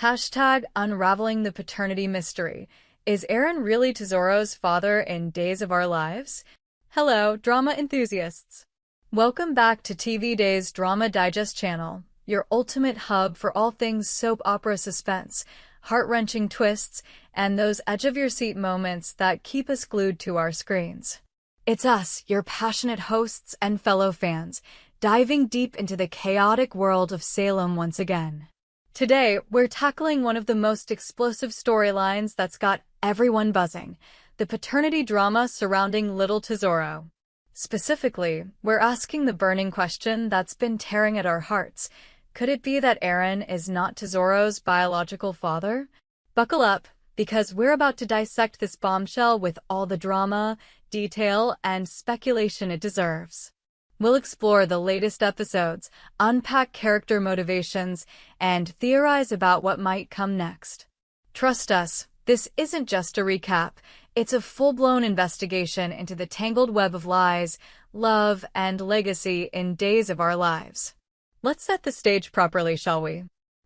Hashtag unraveling the paternity mystery. Is Aaron really Tesoro's father in Days of Our Lives? Hello, drama enthusiasts. Welcome back to TV Days Drama Digest channel, your ultimate hub for all things soap opera suspense, heart-wrenching twists, and those edge-of-your-seat moments that keep us glued to our screens. It's us, your passionate hosts and fellow fans, diving deep into the chaotic world of Salem once again. Today, we're tackling one of the most explosive storylines that's got everyone buzzing, the paternity drama surrounding little Tesoro. Specifically, we're asking the burning question that's been tearing at our hearts. Could it be that Aaron is not Tesoro's biological father? Buckle up, because we're about to dissect this bombshell with all the drama, detail, and speculation it deserves. We'll explore the latest episodes, unpack character motivations, and theorize about what might come next. Trust us, this isn't just a recap. It's a full-blown investigation into the tangled web of lies, love, and legacy in Days of Our Lives. Let's set the stage properly, shall we?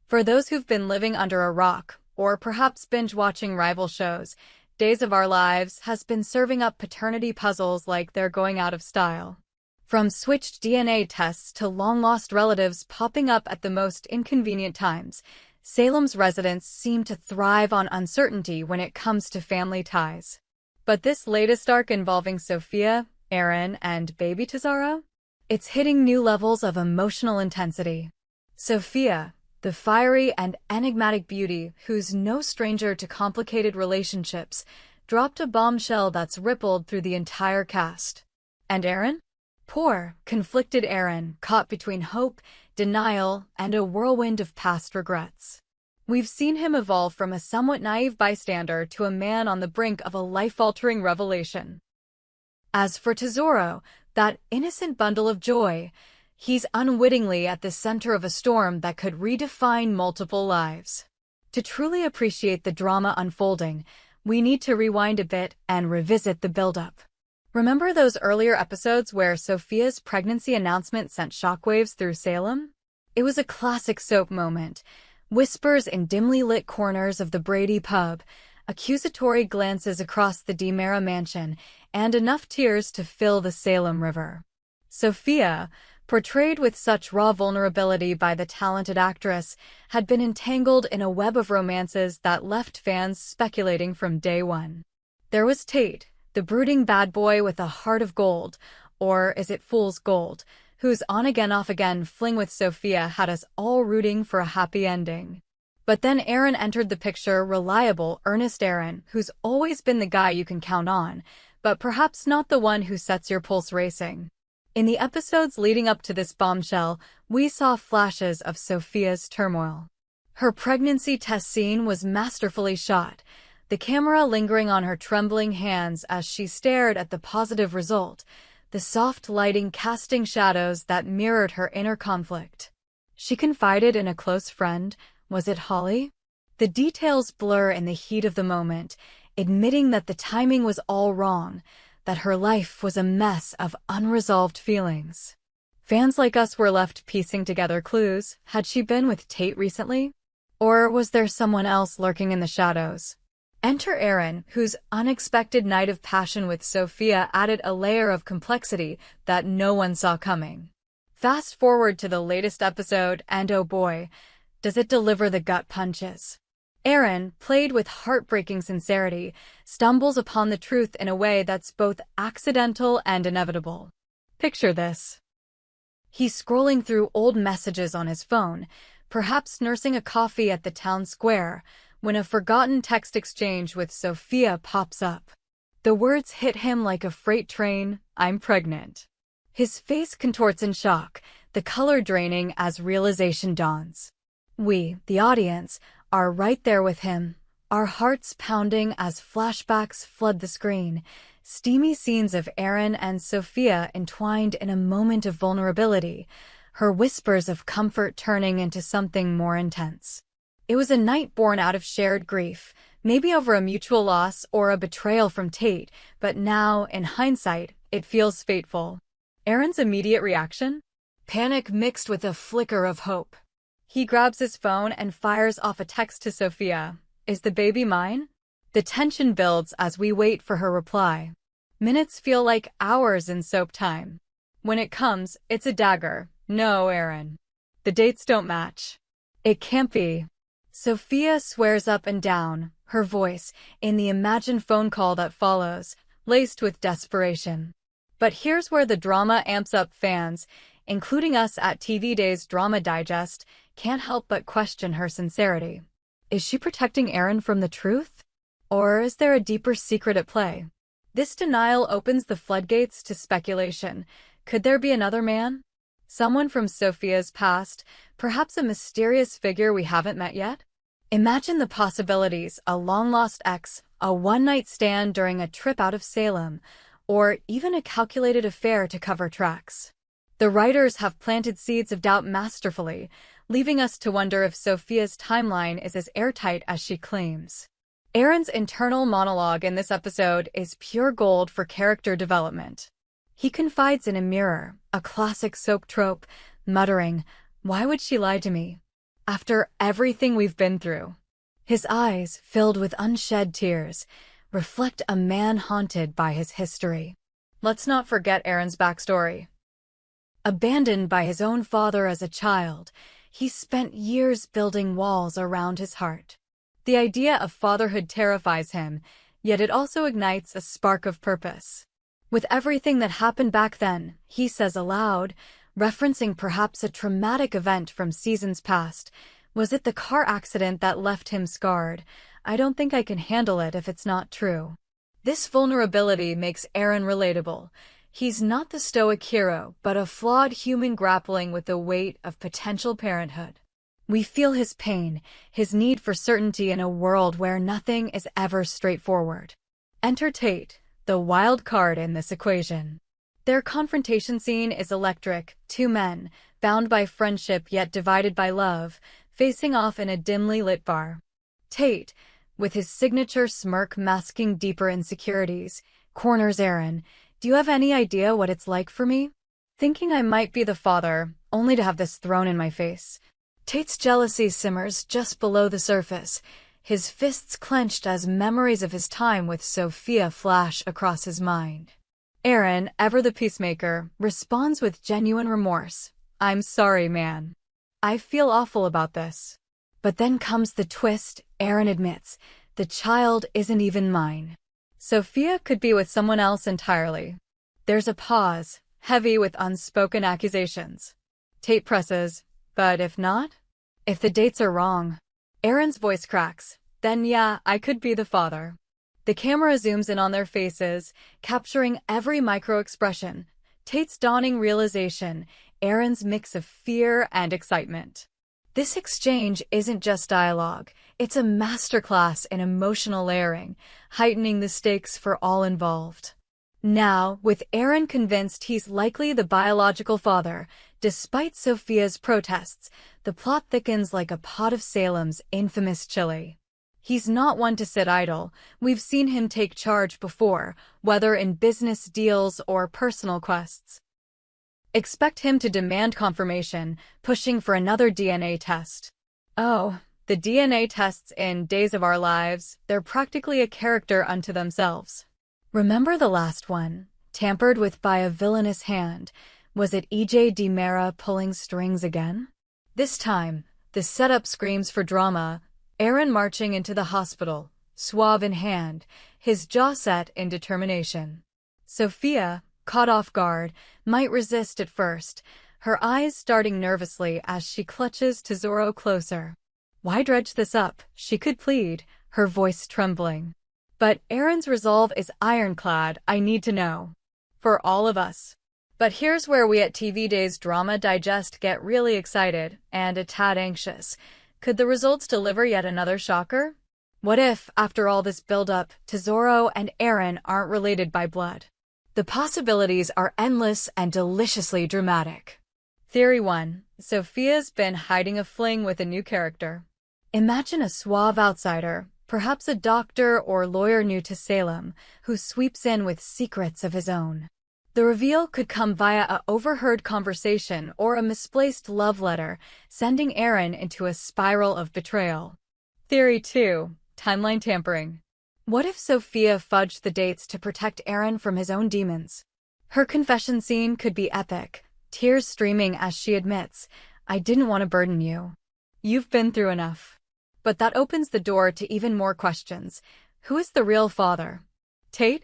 For those who've been living under a rock, or perhaps binge-watching rival shows, Days of Our Lives has been serving up paternity puzzles like they're going out of style. From switched DNA tests to long-lost relatives popping up at the most inconvenient times, Salem's residents seem to thrive on uncertainty when it comes to family ties. But this latest arc involving Sophia, Aaron, and baby Tesoro? It's hitting new levels of emotional intensity. Sophia, the fiery and enigmatic beauty who's no stranger to complicated relationships, dropped a bombshell that's rippled through the entire cast. And Aaron? Poor, conflicted Aaron, caught between hope, denial, and a whirlwind of past regrets. We've seen him evolve from a somewhat naive bystander to a man on the brink of a life-altering revelation. As for Tesoro, that innocent bundle of joy, he's unwittingly at the center of a storm that could redefine multiple lives. To truly appreciate the drama unfolding, we need to rewind a bit and revisit the buildup. Remember those earlier episodes where Sophia's pregnancy announcement sent shockwaves through Salem? It was a classic soap moment. Whispers in dimly lit corners of the Brady pub, accusatory glances across the DiMera mansion, and enough tears to fill the Salem River. Sophia, portrayed with such raw vulnerability by the talented actress, had been entangled in a web of romances that left fans speculating from day one. There was Tate, the brooding bad boy with a heart of gold, or is it fool's gold, whose on-again off-again fling with Sophia had us all rooting for a happy ending. But then Aaron entered the picture, reliable, earnest Aaron, who's always been the guy you can count on, but perhaps not the one who sets your pulse racing. In the episodes leading up to this bombshell, we saw flashes of Sophia's turmoil. Her pregnancy test scene was masterfully shot, the camera lingering on her trembling hands as she stared at the positive result, the soft lighting casting shadows that mirrored her inner conflict. She confided in a close friend, was it Holly? The details blur in the heat of the moment, admitting that the timing was all wrong, that her life was a mess of unresolved feelings. Fans like us were left piecing together clues. Had she been with Tate recently? Or was there someone else lurking in the shadows? Enter Aaron, whose unexpected night of passion with Sophia added a layer of complexity that no one saw coming. Fast forward to the latest episode, and oh boy, does it deliver the gut punches. Aaron, played with heartbreaking sincerity, stumbles upon the truth in a way that's both accidental and inevitable. Picture this. He's scrolling through old messages on his phone, perhaps nursing a coffee at the town square, when a forgotten text exchange with Sophia pops up. The words hit him like a freight train, "I'm pregnant." His face contorts in shock, the color draining as realization dawns. We, the audience, are right there with him, our hearts pounding as flashbacks flood the screen, steamy scenes of Aaron and Sophia entwined in a moment of vulnerability, her whispers of comfort turning into something more intense. It was a night born out of shared grief, maybe over a mutual loss or a betrayal from Tate, but now, in hindsight, it feels fateful. Aaron's immediate reaction? Panic mixed with a flicker of hope. He grabs his phone and fires off a text to Sophia. Is the baby mine? The tension builds as we wait for her reply. Minutes feel like hours in soap time. When it comes, it's a dagger. No, Aaron. The dates don't match. It can't be. Sophia swears up and down, her voice, in the imagined phone call that follows, laced with desperation. But here's where the drama amps up. Fans, including us at TV Days Drama Digest, can't help but question her sincerity. Is she protecting Aaron from the truth? Or is there a deeper secret at play? This denial opens the floodgates to speculation. Could there be another man? Someone from Sophia's past, perhaps a mysterious figure we haven't met yet? Imagine the possibilities: a long-lost ex, a one-night stand during a trip out of Salem, or even a calculated affair to cover tracks. The writers have planted seeds of doubt masterfully, leaving us to wonder if Sophia's timeline is as airtight as she claims. Aaron's internal monologue in this episode is pure gold for character development. He confides in a mirror, a classic soap trope, muttering, "Why would she lie to me? After everything we've been through." His eyes, filled with unshed tears, reflect a man haunted by his history. Let's not forget Aaron's backstory. Abandoned by his own father as a child, he spent years building walls around his heart. The idea of fatherhood terrifies him, yet it also ignites a spark of purpose. With everything that happened back then, he says aloud, referencing perhaps a traumatic event from seasons past, "Was it the car accident that left him scarred? I don't think I can handle it if it's not true." This vulnerability makes Aaron relatable. He's not the stoic hero, but a flawed human grappling with the weight of potential parenthood. We feel his pain, his need for certainty in a world where nothing is ever straightforward. Enter Tate, the wild card in this equation. Their confrontation scene is electric: two men, bound by friendship yet divided by love, facing off in a dimly lit bar. Tate, with his signature smirk masking deeper insecurities, corners Aaron. "Do you have any idea what it's like for me? Thinking I might be the father, only to have this thrown in my face." Tate's jealousy simmers just below the surface, his fists clenched as memories of his time with Sophia flash across his mind. Aaron, ever the peacemaker, responds with genuine remorse. "I'm sorry, man. I feel awful about this." But then comes the twist. Aaron admits, "The child isn't even mine. Sophia could be with someone else entirely." There's a pause, heavy with unspoken accusations. Tate presses, "But if not? If the dates are wrong?" Aaron's voice cracks. "Then yeah, I could be the father." The camera zooms in on their faces, capturing every micro-expression. Tate's dawning realization, Aaron's mix of fear and excitement. This exchange isn't just dialogue, it's a masterclass in emotional layering, heightening the stakes for all involved. Now, with Aaron convinced he's likely the biological father, despite Sophia's protests, the plot thickens like a pot of Salem's infamous chili. He's not one to sit idle. We've seen him take charge before, whether in business deals or personal quests. Expect him to demand confirmation, pushing for another DNA test. Oh, the DNA tests in Days of Our Lives, they're practically a character unto themselves. Remember the last one, tampered with by a villainous hand? Was it EJ DiMera pulling strings again? This time, the setup screams for drama. Aaron marching into the hospital, swab in hand, his jaw set in determination. Sophia, caught off guard, might resist at first, her eyes starting nervously as she clutches Tesoro closer. "Why dredge this up?" she could plead, her voice trembling. But Aaron's resolve is ironclad. "I need to know. For all of us." But here's where we at TV Days Drama Digest get really excited and a tad anxious. Could the results deliver yet another shocker? What if, after all this build-up, Tesoro and Aaron aren't related by blood? The possibilities are endless and deliciously dramatic. Theory 1. Sophia's been hiding a fling with a new character. Imagine a suave outsider, perhaps a doctor or lawyer new to Salem, who sweeps in with secrets of his own. The reveal could come via a overheard conversation or a misplaced love letter, sending Aaron into a spiral of betrayal. Theory 2. Timeline tampering. What if Sophia fudged the dates to protect Aaron from his own demons? Her confession scene could be epic, tears streaming as she admits, "I didn't want to burden you. You've been through enough." But that opens the door to even more questions. Who is the real father? Tate?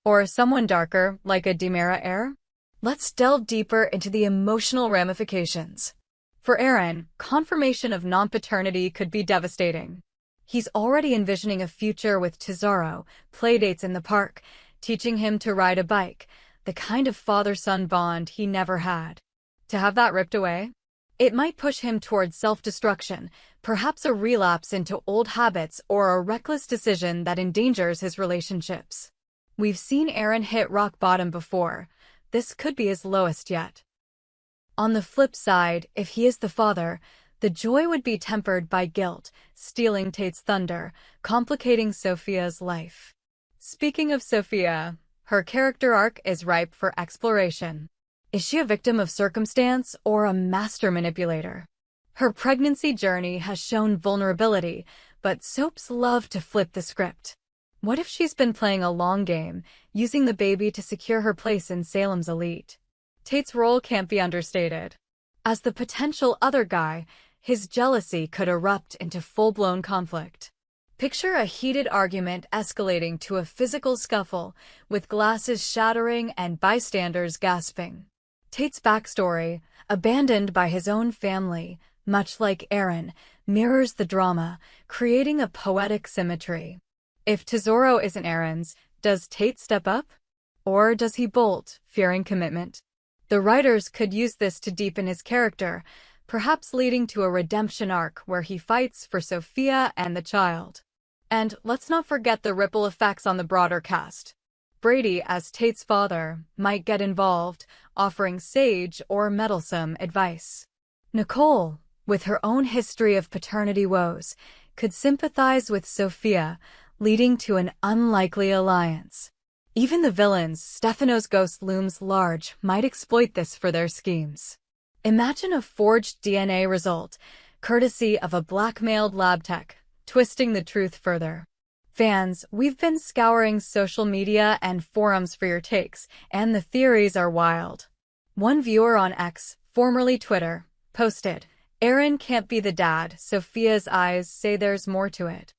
Or someone darker, like a Demera heir? Let's delve deeper into the emotional ramifications. For Aaron, confirmation of non-paternity could be devastating. He's already envisioning a future with Tesoro, playdates in the park, teaching him to ride a bike, the kind of father-son bond he never had. To have that ripped away? It might push him towards self-destruction, perhaps a relapse into old habits or a reckless decision that endangers his relationships. We've seen Aaron hit rock bottom before. This could be his lowest yet. On the flip side, if he is the father, the joy would be tempered by guilt, stealing Tate's thunder, complicating Sophia's life. Speaking of Sophia, her character arc is ripe for exploration. Is she a victim of circumstance or a master manipulator? Her pregnancy journey has shown vulnerability, but soaps love to flip the script. What if she's been playing a long game, using the baby to secure her place in Salem's elite? Tate's role can't be understated. As the potential other guy, his jealousy could erupt into full-blown conflict. Picture a heated argument escalating to a physical scuffle, with glasses shattering and bystanders gasping. Tate's backstory, abandoned by his own family, much like Aaron, mirrors the drama, creating a poetic symmetry. If Tesoro isn't Aaron's, does Tate step up? Or does he bolt, fearing commitment? The writers could use this to deepen his character, perhaps leading to a redemption arc where he fights for Sophia and the child. And let's not forget the ripple effects on the broader cast. Brady, as Tate's father, might get involved, offering sage or meddlesome advice. Nicole, with her own history of paternity woes, could sympathize with Sophia, leading to an unlikely alliance. Even the villains, Stefano's ghost looms large, might exploit this for their schemes. Imagine a forged DNA result, courtesy of a blackmailed lab tech, twisting the truth further. Fans, we've been scouring social media and forums for your takes, and the theories are wild. One viewer on X, formerly Twitter, posted, "Aaron can't be the dad, Sophia's eyes say there's more to it."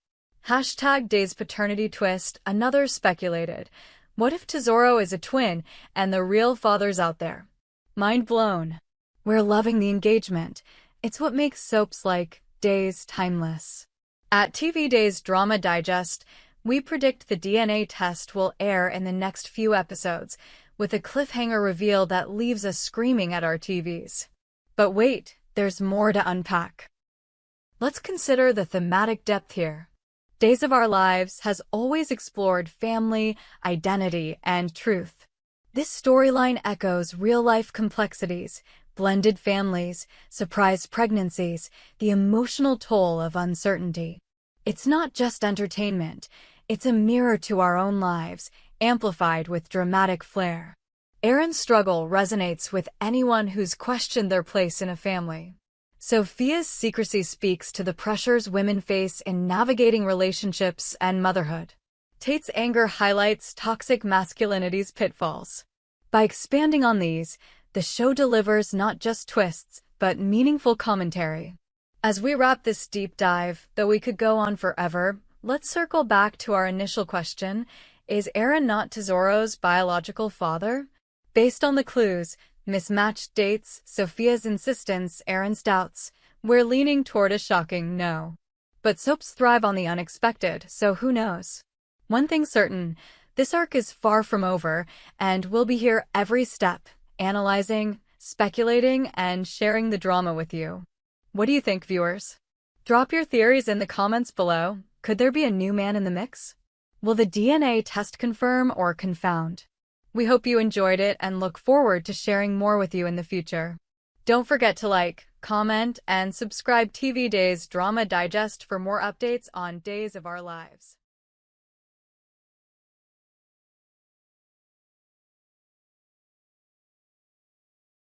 #Days paternity twist. Another speculated, what if Tesoro is a twin and the real father's out there? Mind blown. We're loving the engagement. It's what makes soaps like Days timeless. At TV Days Drama Digest, we predict the DNA test will air in the next few episodes, with a cliffhanger reveal that leaves us screaming at our TVs. But wait, there's more to unpack. Let's consider the thematic depth here. Days of Our Lives has always explored family, identity, and truth. This storyline echoes real-life complexities, blended families, surprise pregnancies, the emotional toll of uncertainty. It's not just entertainment, it's a mirror to our own lives, amplified with dramatic flair. Aaron's struggle resonates with anyone who's questioned their place in a family. Sophia's secrecy speaks to the pressures women face in navigating relationships and motherhood. Tate's anger highlights toxic masculinity's pitfalls. By expanding on these, the show delivers not just twists, but meaningful commentary. As we wrap this deep dive, though we could go on forever, let's circle back to our initial question: is Aaron not Tesoro's biological father? Based on the clues, mismatched dates, Sophia's insistence, Aaron's doubts, we're leaning toward a shocking no. But soaps thrive on the unexpected, so who knows? One thing's certain, this arc is far from over, and we'll be here every step, analyzing, speculating, and sharing the drama with you. What do you think, viewers? Drop your theories in the comments below. Could there be a new man in the mix? Will the DNA test confirm or confound? We hope you enjoyed it and look forward to sharing more with you in the future. Don't forget to like, comment, and subscribe TV Days Drama Digest for more updates on Days of Our Lives.